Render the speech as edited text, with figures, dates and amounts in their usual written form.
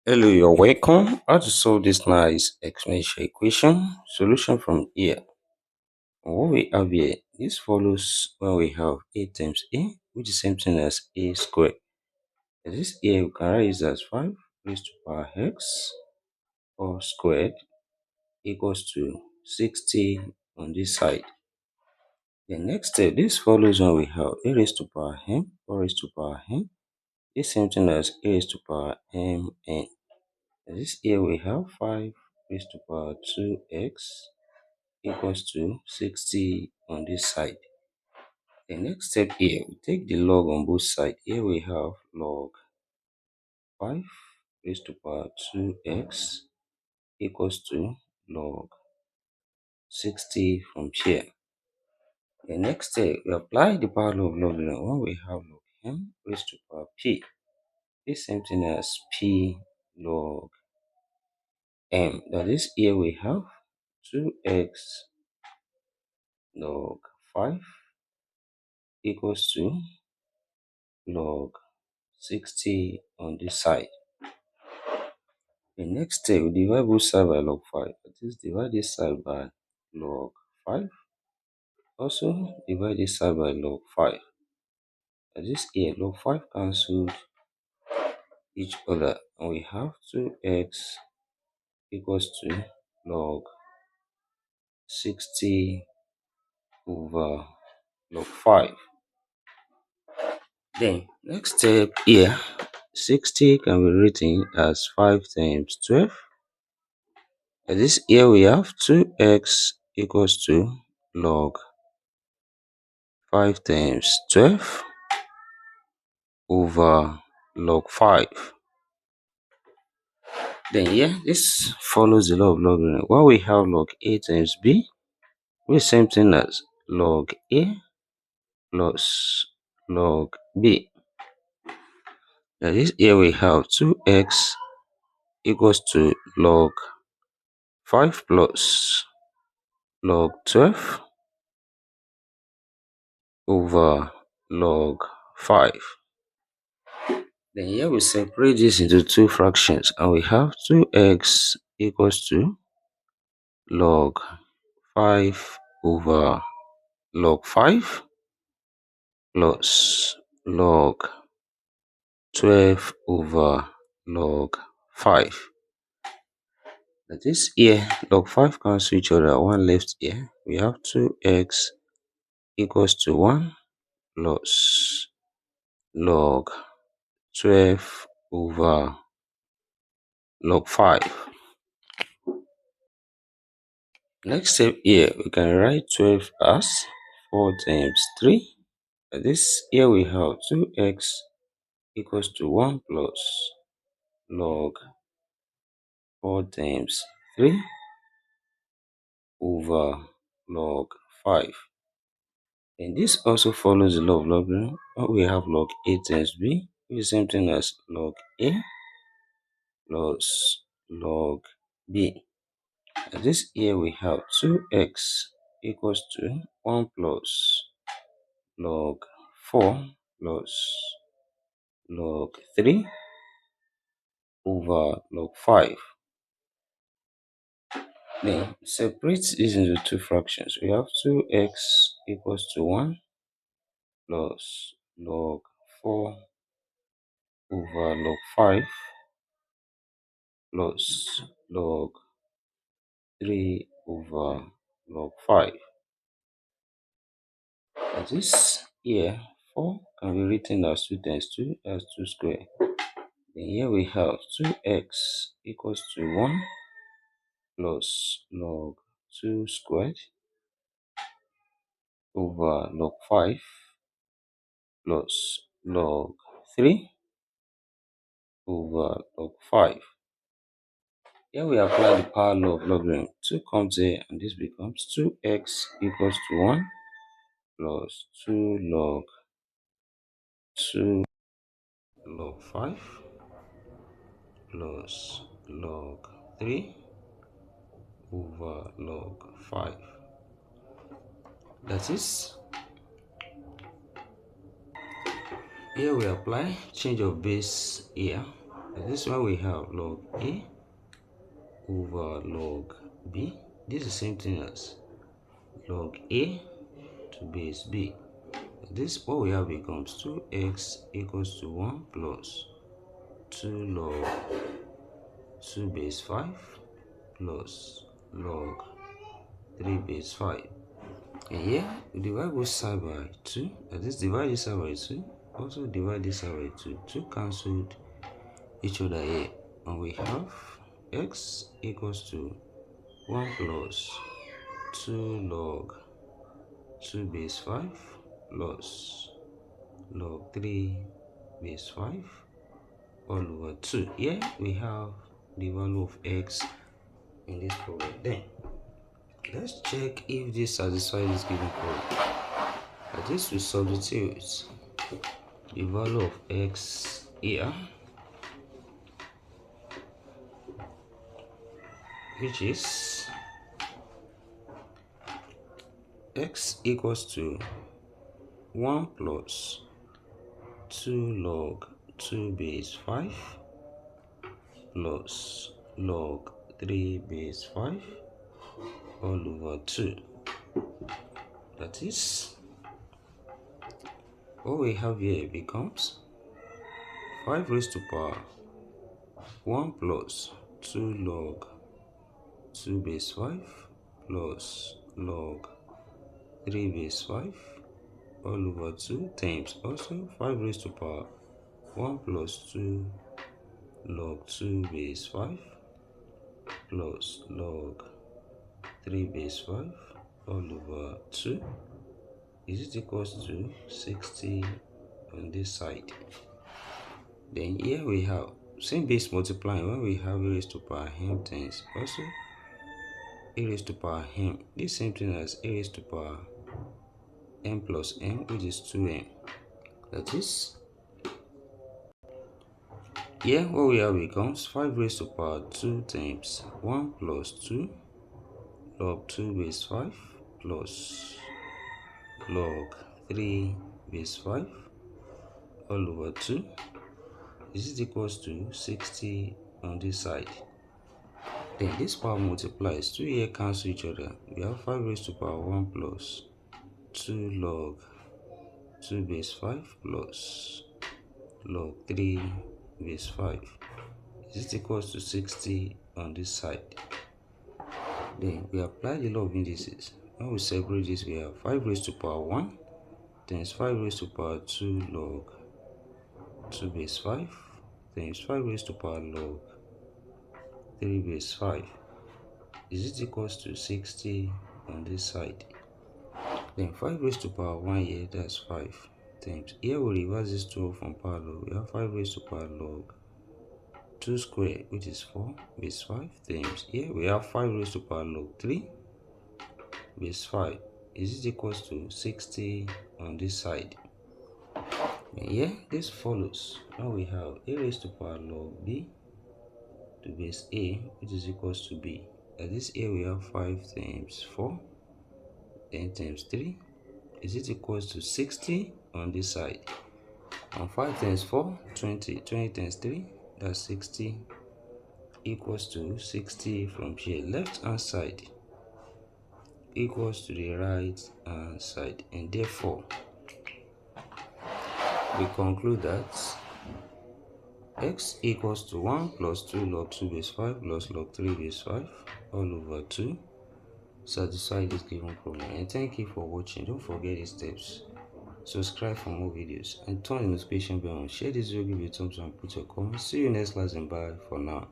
Hello, you're welcome. How to solve this nice exponential equation? Solution from here. And what we have here, this follows when we have a times a, which is same thing as a squared. And this here we can write it as 5 raised to power x or squared equals to 60 on this side. The next step, this follows when we have a raised to power m or raised to power n. This same thing as a raised to power mn. This here we have 5 raised to power 2x equals to 60 on this side. The next step here, we take the log on both sides. Here we have log 5 raised to power 2x equals to log 60 from here. The next step, we apply the power law of logarithm when we have log m raised to power p. This same thing as p log m. That is, here we have 2x log 5 equals to log 60 on this side. The next step, we divide both sides by log 5. That is, divide this side by log 5. Also, divide this side by log 5. That is, here, log 5 cancelled each other. And we have 2x equals to log 60 over log 5. Then, next step here, 60 can be written as 5 times 12. And this here we have 2x equals to log 5 times 12 over log 5. Then here, this follows the law of logarithm. When we have log a times b, we same thing as log a plus log b. That is, here we have 2x equals to log 5 plus log 12 over log 5. Then here we separate this into two fractions and we have 2x equals to log 5 over log 5 plus log 12 over log 5. That is, here log 5 cancel each other, one left here. We have 2x equals to 1 plus log 12 over log 5. Next step here, we can write 12 as 4 times 3. This here we have 2x equals to 1 plus log 4 times 3 over log 5. And this also follows the law of logarithm. We have log a times b, which is the same thing as log a plus log b. And this here we have 2x equals to 1 plus log 4 plus log 3 over log 5. Then separate this into two fractions. We have 2x equals to 1 plus log 4 over log 5 plus log 3 over log 5. And this here, 4 can be written as 2 times 2, as 2 squared. Then here we have 2x equals to 1 plus log 2 squared over log 5 plus log 3 over log 5. Here we apply the power law of logarithm. 2 comes here and this becomes 2x equals to 1 plus 2 log 5 plus log 3 over log 5. That is, here we apply change of base here. This one we have log A over log B. This is the same thing as log A to base B. This what we have becomes 2x equals to 1 plus 2 log 2 base 5 plus log 3 base 5. And here we divide both side by 2. And this divide this side by 2. Also divide this side by 2. 2 cancelled each other here. And we have x equals to 1 plus 2 log 2 base 5 plus log 3 base 5 all over 2. Here we have the value of x in this problem. Then let's check if this satisfies this given problem. At this we substitute the value of x here, which is x equals to 1 plus 2 log 2 base 5 plus log 3 base 5 all over 2. That is, what we have here becomes 5 raised to power 1 plus 2 log 2 base 5 plus log 3 base 5 all over 2 times also 5 raised to power 1 plus 2 log 2 base 5 plus log 3 base 5 all over 2 is it equals to 60 on this side. Then here we have same base multiplying when we have a raised to power m times also a raised to power m. This same thing as a raised to power m plus m, which is 2m. That is, here what we have becomes 5 raised to power 2 times 1 plus 2 log 2 base 5 plus log 3 base 5 all over 2 is it equals to 60 on this side. Then this power multiplies, 2 here cancel each other. We have 5 raised to power 1 plus 2 log 2 base 5 plus log 3 base 5 is it equals to 60 on this side. Then we apply the law of indices. When we separate this, we have 5 raised to power 1 times 5 raised to power 2 log 2 base 5 times 5 raised to power log 3 base 5 is it equals to 60 on this side. Then 5 raised to power 1 here, that's 5 times. Here we reverse this 2 from power log. We have 5 raised to power log 2 square, which is 4 base 5 times. Here we have 5 raised to power log 3 base 5 is it equals to 60 on this side. And here this follows. Now we have a raised to power log b to base a, which is equals to b. At this a we have 5 times 4 10 times 3 is it equals to 60 on this side. And 5 times 4 20 times 3 that's 60 equals to 60 from here. Left hand side equals to the right hand side, and therefore we conclude that x equals to 1 plus 2 log 2 base 5 plus log 3 base 5 all over 2 satisfy this given problem. And thank you for watching. Don't forget these steps. Subscribe for more videos and turn the notification bell on. Share this video, give it a thumbs up, and put your comments. See you next class and bye for now.